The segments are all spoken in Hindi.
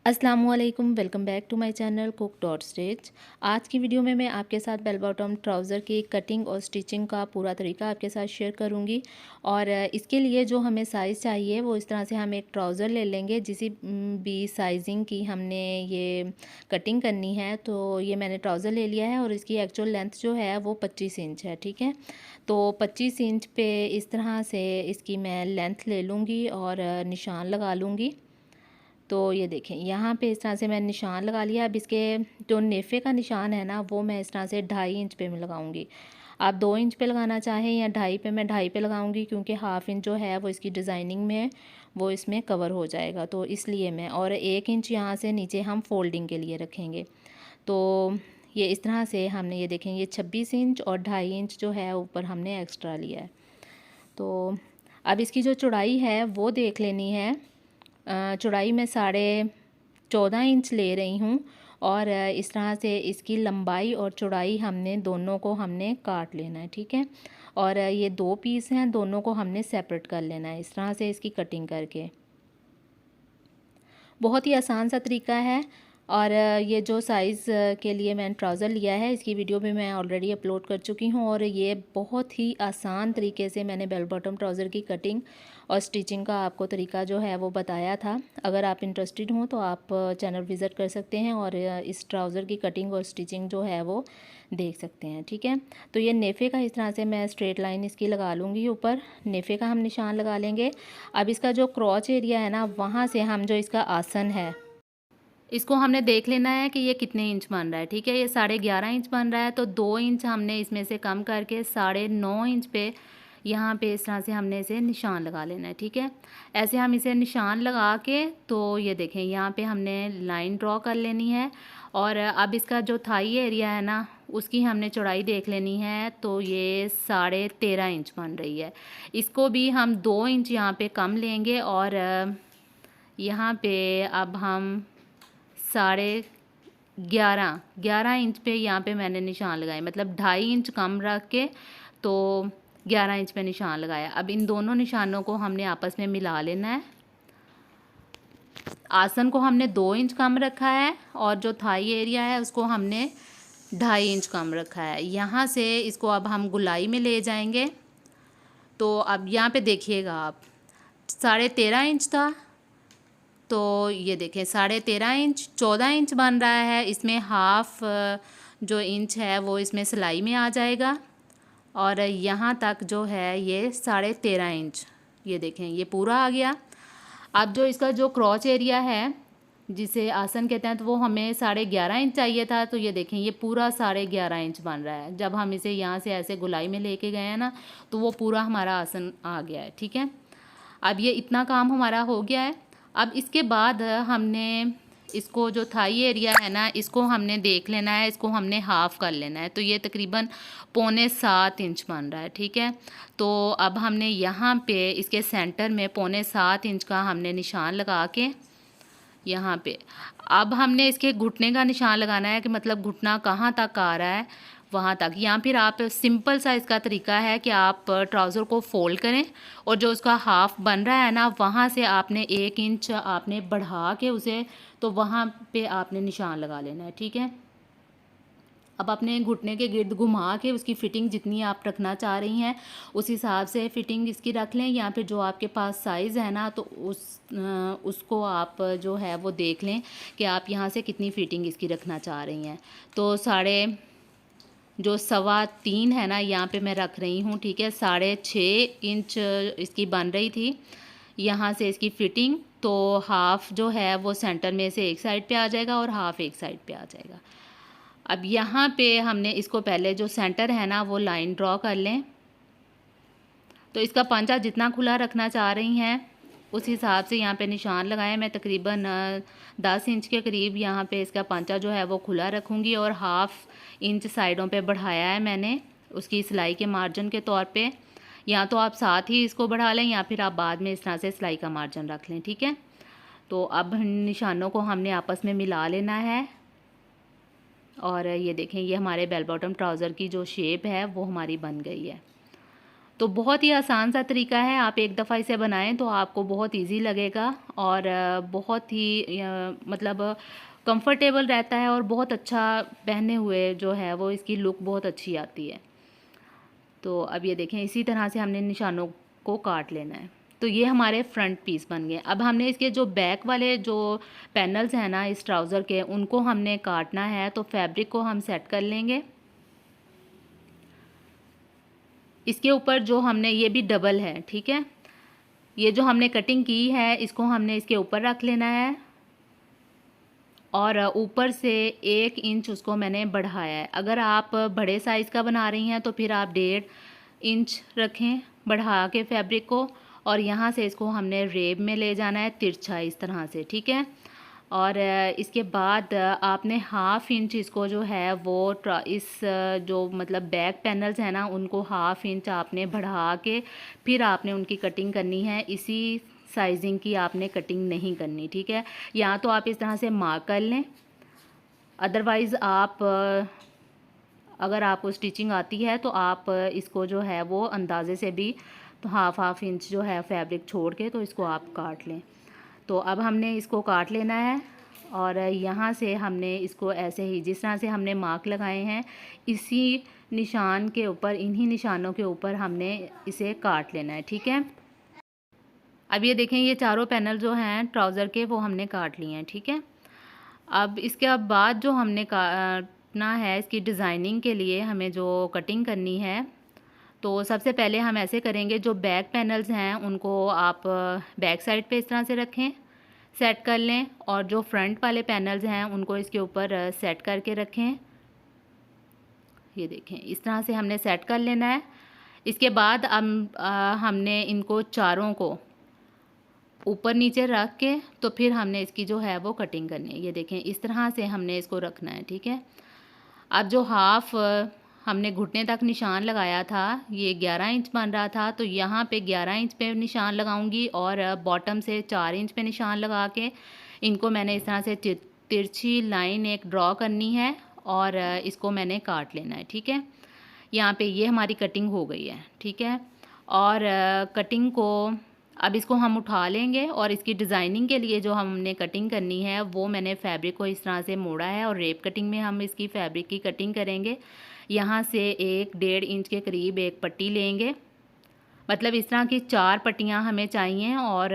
अस्सलामुअलैकुम, welcome back to my channel cook dot stitch. आज की वीडियो में मैं आपके साथ बेल बॉटम ट्राउज़र की कटिंग और स्टिचिंग का पूरा तरीका आपके साथ शेयर करूंगी। और इसके लिए जो हमें साइज़ चाहिए वो इस तरह से हम एक ट्राउज़र ले लेंगे, जिस भी साइजिंग की हमने ये कटिंग करनी है। तो ये मैंने ट्राउज़र ले लिया है और इसकी एक्चुअल लेंथ जो है वो 25 इंच है। ठीक है, तो 25 इंच पे इस तरह से इसकी मैं लेंथ ले लूँगी और निशान लगा लूँगी। तो ये देखें, यहाँ पे इस तरह से मैंने निशान लगा लिया। अब इसके जो नेफ़े का निशान है ना, वो मैं इस तरह से 2.5 इंच पे मैं लगाऊंगी। आप 2 इंच पे लगाना चाहें या 2.5 पे, मैं 2.5 पे लगाऊंगी क्योंकि हाफ़ इंच जो है वो इसकी डिज़ाइनिंग में वो इसमें कवर हो जाएगा, तो इसलिए मैं। और 1 इंच यहाँ से नीचे हम फोल्डिंग के लिए रखेंगे। तो ये इस तरह से हमने, ये देखें, ये 26 इंच और 2.5 इंच जो है ऊपर हमने एक्स्ट्रा लिया है। तो अब इसकी जो चौड़ाई है वो देख लेनी है। चौड़ाई मैं 14.5 इंच ले रही हूँ। और इस तरह से इसकी लंबाई और चौड़ाई हमने दोनों को हमने काट लेना है। ठीक है, और ये 2 पीस हैं, दोनों को हमने सेपरेट कर लेना है इस तरह से इसकी कटिंग करके। बहुत ही आसान सा तरीका है। और ये जो साइज़ के लिए मैंने ट्राउज़र लिया है, इसकी वीडियो भी मैं ऑलरेडी अपलोड कर चुकी हूँ। और ये बहुत ही आसान तरीके से मैंने बेल बॉटम ट्राउज़र की कटिंग और स्टिचिंग का आपको तरीका जो है वो बताया था। अगर आप इंटरेस्टेड हों तो आप चैनल विज़िट कर सकते हैं और इस ट्राउज़र की कटिंग और स्टिचिंग जो है वो देख सकते हैं। ठीक है, तो ये नेफ़े का इस तरह से मैं स्ट्रेट लाइन इसकी लगा लूँगी। ऊपर नेफ़े का हम निशान लगा लेंगे। अब इसका जो क्रॉच एरिया है ना, वहाँ से हम जो इसका आसन है, इसको हमने देख लेना है कि ये कितने इंच बन रहा है। ठीक है, ये 11.5 इंच बन रहा है, तो 2 इंच हमने इसमें से कम करके 9.5 इंच पे यहाँ पे इस तरह से हमने इसे निशान लगा लेना है। ठीक है, ऐसे हम इसे निशान लगा के, तो ये देखें, यहाँ पे हमने लाइन ड्रॉ कर लेनी है। और अब इसका जो थाई एरिया है ना, उसकी हमने चौड़ाई देख लेनी है। तो ये 13.5 इंच बन रही है। इसको भी हम 2 इंच यहाँ पे कम लेंगे और यहाँ पे अब हम 11.5 इंच पे यहाँ पे मैंने निशान लगाए, मतलब 2.5 इंच कम रख के तो 11 इंच पे निशान लगाया। अब इन दोनों निशानों को हमने आपस में मिला लेना है। आसन को हमने 2 इंच कम रखा है और जो थाई एरिया है उसको हमने 2.5 इंच कम रखा है। यहाँ से इसको अब हम गुलाई में ले जाएंगे। तो अब यहाँ पे देखिएगा आप, 13.5 इंच था, तो ये देखें 13.5 इंच 14 इंच बन रहा है। इसमें हाफ जो इंच है वो इसमें सिलाई में आ जाएगा। और यहाँ तक जो है ये 13.5 इंच, ये देखें, ये पूरा आ गया। अब जो इसका जो क्रॉच एरिया है, जिसे आसन कहते हैं, तो वो हमें 11.5 इंच चाहिए था। तो ये देखें, ये पूरा 11.5 इंच बन रहा है। जब हम इसे यहाँ से ऐसे गुलाई में लेके गए हैं ना, तो वो पूरा हमारा आसन आ गया है। ठीक है, अब ये इतना काम हमारा हो गया है। अब इसके बाद हमने इसको, जो थाई एरिया है ना, इसको हमने देख लेना है, इसको हमने हाफ़ कर लेना है। तो ये तकरीबन 6.25 इंच बन रहा है। ठीक है, तो अब हमने यहाँ पे इसके सेंटर में 6.25 इंच का हमने निशान लगा के यहाँ पे, अब हमने इसके घुटने का निशान लगाना है कि मतलब घुटना कहाँ तक आ रहा है वहाँ तक। या फिर आप सिंपल सा इसका तरीका है कि आप ट्राउज़र को फोल्ड करें और जो उसका हाफ़ बन रहा है ना, वहाँ से आपने 1 इंच आपने बढ़ा के उसे, तो वहाँ पे आपने निशान लगा लेना है। ठीक है, अब अपने घुटने के गिर्द घुमा के उसकी फ़िटिंग जितनी आप रखना चाह रही हैं उस हिसाब से फ़िटिंग इसकी रख लें। या फिर जो आपके पास साइज़ है ना, तो उसको आप जो है वो देख लें कि आप यहाँ से कितनी फ़िटिंग इसकी रखना चाह रही हैं। तो 3.25 है ना, यहाँ पे मैं रख रही हूँ। ठीक है, 6.5 इंच इसकी बन रही थी यहाँ से इसकी फ़िटिंग। तो हाफ़ जो है वो सेंटर में से एक साइड पे आ जाएगा और हाफ़ एक साइड पे आ जाएगा। अब यहाँ पे हमने इसको पहले जो सेंटर है ना वो लाइन ड्रॉ कर लें। तो इसका पंचा जितना खुला रखना चाह रही हैं उस हिसाब से यहाँ पे निशान लगाएं। मैं तकरीबन 10 इंच के करीब यहाँ पे इसका पंचा जो है वो खुला रखूँगी और हाफ़ इंच साइडों पे बढ़ाया है मैंने उसकी सिलाई के मार्जिन के तौर पे। या तो आप साथ ही इसको बढ़ा लें या फिर आप बाद में इस तरह से सिलाई का मार्जिन रख लें। ठीक है, तो अब निशानों को हमने आपस में मिला लेना है। और ये देखें, ये हमारे बेल बॉटम ट्राउज़र की जो शेप है वो हमारी बन गई है। तो बहुत ही आसान सा तरीका है, आप एक दफ़ा इसे बनाएं तो आपको बहुत इजी लगेगा और बहुत ही मतलब कंफर्टेबल रहता है और बहुत अच्छा पहने हुए जो है वो इसकी लुक बहुत अच्छी आती है। तो अब ये देखें, इसी तरह से हमने निशानों को काट लेना है। तो ये हमारे फ्रंट पीस बन गए। अब हमने इसके जो बैक वाले जो पैनल्स हैं ना इस ट्राउज़र के, उनको हमने काटना है। तो फैब्रिक को हम सेट कर लेंगे। इसके ऊपर जो हमने, ये भी डबल है, ठीक है, ये जो हमने कटिंग की है इसको हमने इसके ऊपर रख लेना है और ऊपर से 1 इंच उसको मैंने बढ़ाया है। अगर आप बड़े साइज़ का बना रही हैं तो फिर आप 1.5 इंच रखें बढ़ा के फैब्रिक को, और यहाँ से इसको हमने रेब में ले जाना है तिरछा इस तरह से, ठीक है। और इसके बाद आपने 1/2 इंच इसको जो है वो इस जो मतलब बैक पैनल्स हैं ना उनको 1/2 इंच आपने बढ़ा के फिर आपने उनकी कटिंग करनी है। इसी साइजिंग की आपने कटिंग नहीं करनी, ठीक है। या तो आप इस तरह से मार्क कर लें, अदरवाइज़ आप अगर आपको स्टिचिंग आती है तो आप इसको जो है वो अंदाज़े से भी तो 1/2 इंच जो है फैब्रिक छोड़ के तो इसको आप काट लें। तो अब हमने इसको काट लेना है और यहाँ से हमने इसको ऐसे ही जिस तरह से हमने मार्क लगाए हैं इसी निशान के ऊपर, इन्हीं निशानों के ऊपर हमने इसे काट लेना है, ठीक है। अब ये देखें, ये चारों पैनल जो हैं ट्राउज़र के वो हमने काट लिए हैं, ठीक है। अब इसके बाद जो हमने काटना है इसकी डिज़ाइनिंग के लिए हमें जो कटिंग करनी है, तो सबसे पहले हम ऐसे करेंगे, जो बैक पैनल्स हैं उनको आप बैक साइड पे इस तरह से रखें, सेट कर लें, और जो फ्रंट वाले पैनल्स हैं उनको इसके ऊपर सेट करके रखें। ये देखें, इस तरह से हमने सेट कर लेना है। इसके बाद हमने इनको चारों को ऊपर नीचे रख के तो फिर हमने इसकी जो है वो कटिंग करनी है। ये देखें, इस तरह से हमने इसको रखना है, ठीक है। अब जो हाफ हमने घुटने तक निशान लगाया था, ये 11 इंच बन रहा था, तो यहाँ पे 11 इंच पे निशान लगाऊंगी और बॉटम से 4 इंच पे निशान लगा के इनको मैंने इस तरह से तिरछी लाइन एक ड्रॉ करनी है और इसको मैंने काट लेना है, ठीक है। यहाँ पे ये हमारी कटिंग हो गई है, ठीक है। और कटिंग को अब इसको हम उठा लेंगे और इसकी डिज़ाइनिंग के लिए जो हमने कटिंग करनी है वो मैंने फैब्रिक को इस तरह से मोड़ा है और रेप कटिंग में हम इसकी फैब्रिक की कटिंग करेंगे। यहाँ से 1-1.5 इंच के करीब एक पट्टी लेंगे, मतलब इस तरह की 4 पट्टियाँ हमें चाहिए, और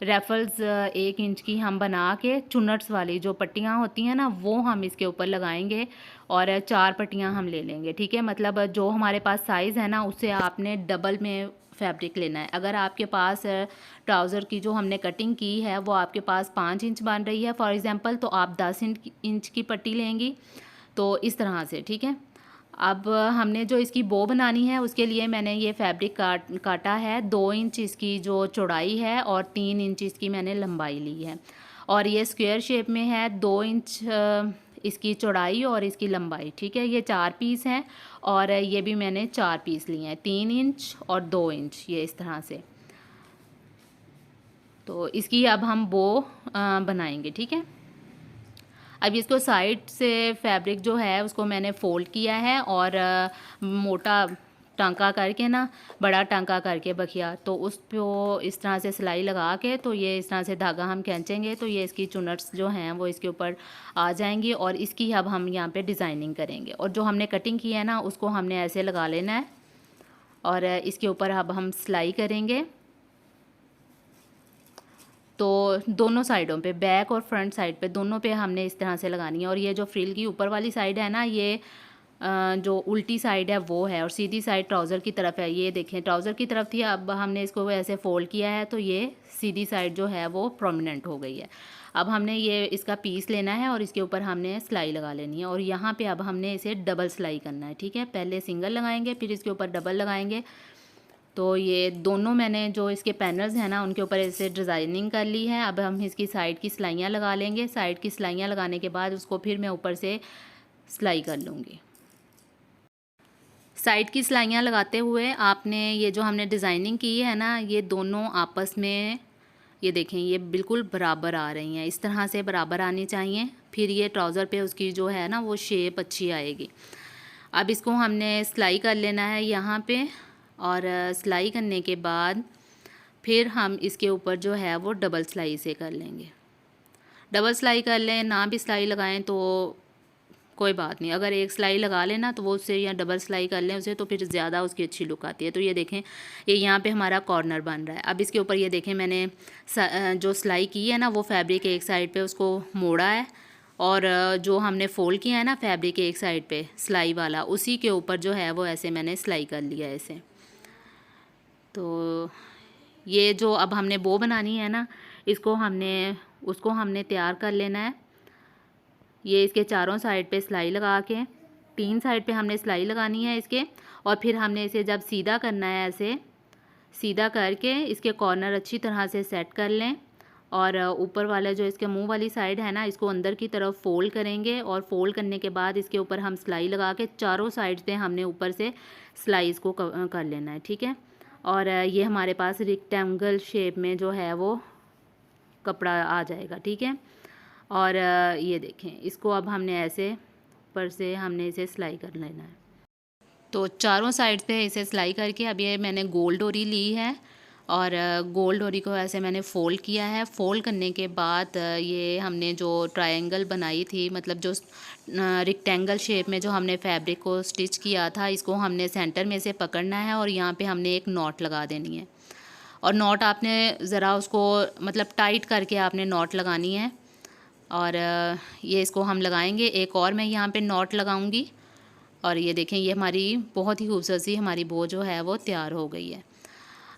रेफल्स 1 इंच की हम बना के चुनट्स वाली जो पट्टियाँ होती हैं ना वो हम इसके ऊपर लगाएंगे और 4 पट्टियाँ हम ले लेंगे, ठीक है। मतलब जो हमारे पास साइज़ है ना उससे आपने डबल में फैब्रिक लेना है। अगर आपके पास ट्राउज़र की जो हमने कटिंग की है वो आपके पास 5 इंच बन रही है फॉर एग्ज़ाम्पल, तो आप 10 इंच की पट्टी लेंगी, तो इस तरह से, ठीक है। अब हमने जो इसकी बो बनानी है उसके लिए मैंने ये फैब्रिक काटा है। 2 इंच इसकी जो चौड़ाई है और 3 इंच इसकी मैंने लंबाई ली है, और ये स्क्वायर शेप में है। 2 इंच इसकी चौड़ाई और इसकी लंबाई, ठीक है। ये 4 पीस हैं और ये भी मैंने 4 पीस लिए हैं, 3 इंच और 2 इंच, ये इस तरह से। तो इसकी अब हम बो बनाएंगे, ठीक है। अब इसको साइड से फैब्रिक जो है उसको मैंने फ़ोल्ड किया है और मोटा टांका करके ना, बड़ा टांका करके बखिया, तो उस पे इस तरह से सिलाई लगा के तो ये इस तरह से धागा हम खींचेंगे तो ये इसकी चुनट्स जो हैं वो इसके ऊपर आ जाएंगी और इसकी अब हम यहाँ पे डिज़ाइनिंग करेंगे। और जो हमने कटिंग की है ना उसको हमने ऐसे लगा लेना है और इसके ऊपर अब हम सिलाई करेंगे। तो दोनों साइडों पे, बैक और फ्रंट साइड पे, दोनों पे हमने इस तरह से लगानी है। और ये जो फ्रिल की ऊपर वाली साइड है ना, ये जो उल्टी साइड है वो है और सीधी साइड ट्राउज़र की तरफ है। ये देखें, ट्राउज़र की तरफ थी, अब हमने इसको ऐसे फोल्ड किया है तो ये सीधी साइड जो है वो प्रोमिनेंट हो गई है। अब हमने ये इसका पीस लेना है और इसके ऊपर हमने सिलाई लगा लेनी है और यहाँ पे अब हमने इसे डबल सिलाई करना है, ठीक है। पहले सिंगल लगाएंगे फिर इसके ऊपर डबल लगाएंगे। तो ये दोनों मैंने जो इसके पैनल्स हैं ना उनके ऊपर ऐसे डिज़ाइनिंग कर ली है। अब हम इसकी साइड की सिलाइयाँ लगा लेंगे। साइड की सिलाइयाँ लगाने के बाद उसको फिर मैं ऊपर से सिलाई कर लूँगी। साइड की सिलाइयाँ लगाते हुए आपने ये जो हमने डिज़ाइनिंग की है ना, ये दोनों आपस में, ये देखें, ये बिल्कुल बराबर आ रही हैं, इस तरह से बराबर आनी चाहिए। फिर ये ट्राउज़र पे उसकी जो है ना वो शेप अच्छी आएगी। अब इसको हमने सिलाई कर लेना है यहाँ पे और सिलाई करने के बाद फिर हम इसके ऊपर जो है वो डबल सिलाई से कर लेंगे। डबल सिलाई कर लें, ना भी सिलाई लगाएं तो कोई बात नहीं, अगर एक सिलाई लगा लेना तो वो उससे या डबल सिलाई कर लें उसे, तो फिर ज़्यादा उसकी अच्छी लुक आती है। तो ये देखें, ये यहाँ पे हमारा कॉर्नर बन रहा है। अब इसके ऊपर ये देखें, मैंने जो सिलाई की है ना वो फैब्रिक एक साइड पे उसको मोड़ा है, और जो हमने फ़ोल्ड किया है ना फैब्रिक एक साइड पे सिलाई वाला, उसी के ऊपर जो है वो ऐसे मैंने सिलाई कर लिया है ऐसे। तो ये जो अब हमने बो बनानी है ना, उसको हमने तैयार कर लेना है। ये इसके चारों साइड पे सिलाई लगा के, 3 साइड पे हमने सिलाई लगानी है इसके, और फिर हमने इसे जब सीधा करना है ऐसे सीधा करके इसके कॉर्नर अच्छी तरह से सेट कर लें, और ऊपर वाला जो इसके मुंह वाली साइड है ना, इसको अंदर की तरफ फ़ोल्ड करेंगे, और फ़ोल्ड करने के बाद इसके ऊपर हम सिलाई लगा के चारों साइड से हमने ऊपर से सिलाई इसको कर लेना है, ठीक है। और ये हमारे पास रेक्टेंगल शेप में जो है वो कपड़ा आ जाएगा, ठीक है। और ये देखें, इसको अब हमने ऐसे ऊपर से हमने इसे सिलाई कर लेना है। तो चारों साइड से इसे सिलाई करके अब ये मैंने गोल डोरी ली है, और गोल डोरी को ऐसे मैंने फ़ोल्ड किया है। फ़ोल्ड करने के बाद ये हमने जो ट्रायंगल बनाई थी, मतलब जो रेक्टेंगल शेप में जो हमने फैब्रिक को स्टिच किया था, इसको हमने सेंटर में से पकड़ना है और यहाँ पे हमने एक नॉट लगा देनी है। और नॉट आपने ज़रा उसको मतलब टाइट करके आपने नॉट लगानी है, और ये इसको हम लगाएंगे। एक और मैं यहाँ पे नॉट लगाऊंगी, और ये देखें, ये हमारी बहुत ही खूबसूरत सी हमारी बो जो है वो तैयार हो गई है।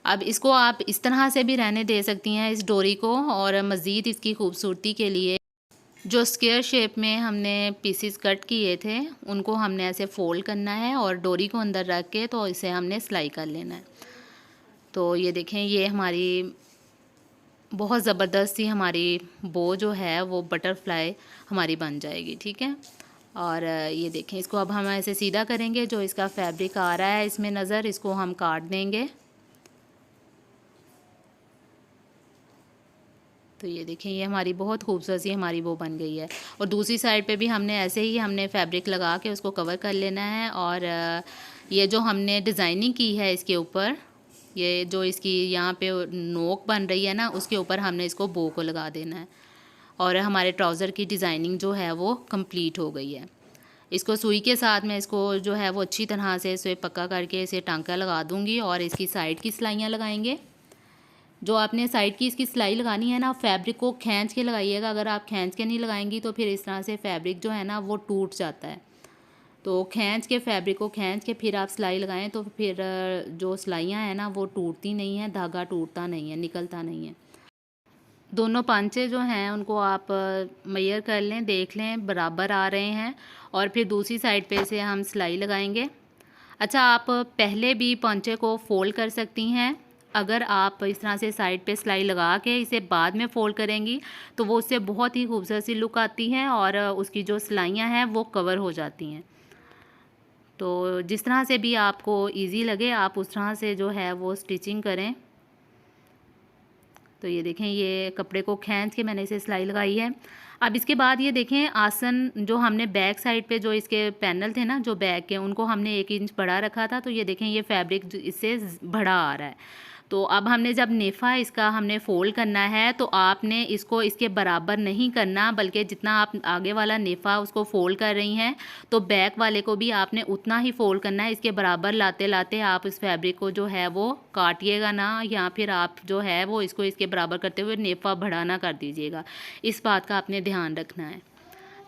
अब इसको आप इस तरह से भी रहने दे सकती हैं इस डोरी को, और मज़ीद इसकी खूबसूरती के लिए जो स्क्वायर शेप में हमने पीसीस कट किए थे उनको हमने ऐसे फ़ोल्ड करना है, और डोरी को अंदर रख के तो इसे हमने सिलाई कर लेना है। तो ये देखें, ये हमारी बहुत ज़बरदस्त सी हमारी बो जो है वो बटरफ्लाई हमारी बन जाएगी, ठीक है। और ये देखें, इसको अब हम ऐसे सीधा करेंगे, जो इसका फैब्रिक आ रहा है इसमें नज़र, इसको हम काट देंगे। तो ये देखें, ये हमारी बहुत खूबसूरत सी हमारी वो बन गई है। और दूसरी साइड पे भी हमने ऐसे ही हमने फैब्रिक लगा के उसको कवर कर लेना है। और ये जो हमने डिज़ाइनिंग की है इसके ऊपर, ये जो इसकी यहाँ पे नोक बन रही है ना, उसके ऊपर हमने इसको बो को लगा देना है, और हमारे ट्राउज़र की डिज़ाइनिंग जो है वो कंप्लीट हो गई है। इसको सुई के साथ में इसको जो है वो अच्छी तरह से इसे पक्का करके इसे टांका लगा दूँगी, और इसकी साइड की सिलाइयाँ लगाएंगे। जो आपने साइड की इसकी सिलाई लगानी है ना, फैब्रिक को खींच के लगाइएगा। अगर आप खींच के नहीं लगाएंगी तो फिर इस तरह से फैब्रिक जो है ना वो टूट जाता है। तो खींच के फैब्रिक को खींच के फिर आप सिलाई लगाएं, तो फिर जो सिलाइयाँ हैं ना वो टूटती नहीं हैं, धागा टूटता नहीं है, निकलता नहीं है। दोनों पांचे जो हैं उनको आप मेजर कर लें, देख लें बराबर आ रहे हैं, और फिर दूसरी साइड पे से हम सिलाई लगाएंगे। अच्छा, आप पहले भी पांचे को फ़ोल्ड कर सकती हैं। अगर आप इस तरह से साइड पे सिलाई लगा के इसे बाद में फ़ोल्ड करेंगी तो वो उससे बहुत ही खूबसूरत सी लुक आती है, और उसकी जो सिलाइयाँ हैं वो कवर हो जाती हैं। तो जिस तरह से भी आपको इजी लगे आप उस तरह से जो है वो स्टिचिंग करें। तो ये देखें, ये कपड़े को खींच के मैंने इसे सिलाई लगाई है। अब इसके बाद ये देखें, आसन जो हमने बैक साइड पे जो इसके पैनल थे ना जो बैक के, उनको हमने 1 इंच बढ़ा रखा था। तो ये देखें, ये फैब्रिक इससे बड़ा आ रहा है। तो अब हमने जब नेफ़ा इसका हमने फ़ोल्ड करना है, तो आपने इसको इसके बराबर नहीं करना, बल्कि जितना आप आगे वाला नेफ़ा उसको फ़ोल्ड कर रही हैं तो बैक वाले को भी आपने उतना ही फ़ोल्ड करना है। इसके बराबर लाते लाते आप इस फैब्रिक को जो है वो काटिएगा ना, या फिर आप जो है वो इसको इसके बराबर करते हुए नेफ़ा बड़ा ना कर दीजिएगा। इस बात का आपने ध्यान रखना है।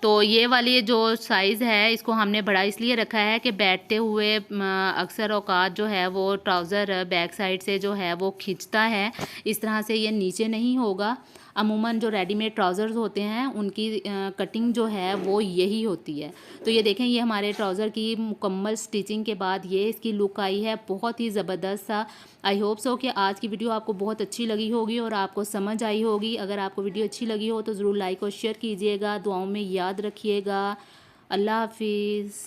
तो ये वाली जो साइज़ है इसको हमने बड़ा इसलिए रखा है कि बैठते हुए अक्सर औकात जो है वो ट्राउज़र बैक साइड से जो है वो खींचता है, इस तरह से ये नीचे नहीं होगा। अमूमन जो रेडीमेड ट्राउज़र्स होते हैं उनकी कटिंग जो है वो यही होती है। तो ये देखें, ये हमारे ट्राउज़र की मुकम्मल स्टिचिंग के बाद ये इसकी लुक आई है, बहुत ही ज़बरदस्त सा। आई होप सो कि आज की वीडियो आपको बहुत अच्छी लगी होगी और आपको समझ आई होगी। अगर आपको वीडियो अच्छी लगी हो तो ज़रूर लाइक और शेयर कीजिएगा, दुआओं में याद रखिएगा। अल्लाह हाफिज़।